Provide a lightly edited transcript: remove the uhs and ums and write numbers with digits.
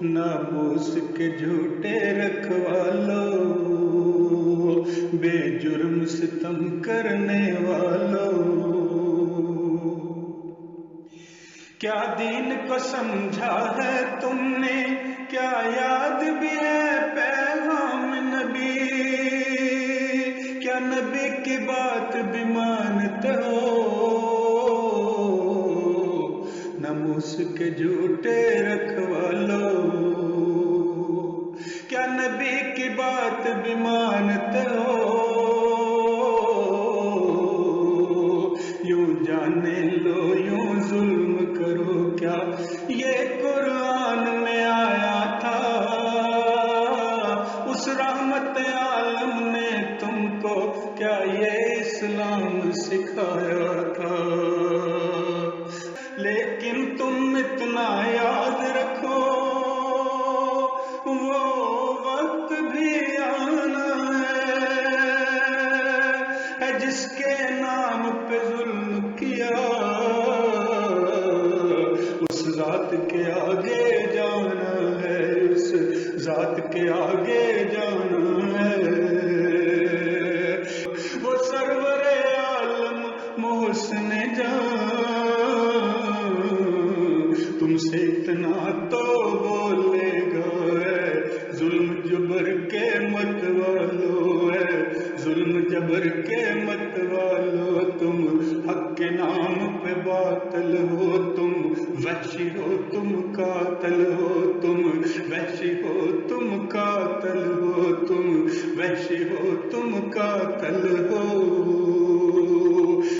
ناموس کے جھوٹے رکھوالو، بے جرم ستم کرنے والو، کیا دین کو سمجھا ہے تم نے، کیا یاد بھی ہے پیغام نبی، کیا نبی کی بات بھی مانتے ہو، ناموس کے جھوٹے رکھوالو، کیا نبی کی بات بھی مانتے ہو، یوں جانے لو یوں ظلم کرو، کیا یہ قرآن میں آیا تھا، اس رحمت عالم نے تم کو کیا یہ اسلام سکھایا تھا، لیکن تم اتنا یاد رکھو وہ وقت بھی آنا ہے جس کے نام پہ ظلم کیا، اس ذات کے آگے جانا ہے، اس ذات کے آگے جانا ہے، وہ سرور عالم محسن جان تم سے اتنا تو بولے گا، ظلم جبر کے مت والو ہے، ظلم جبر کے مت والو، تم حق کے نام پہ باطل ہو، تم وحشی ہو تم قاتل ہو، تم وحشی ہو تم قاتل ہو، تم وحشی ہو تم قاتل ہو۔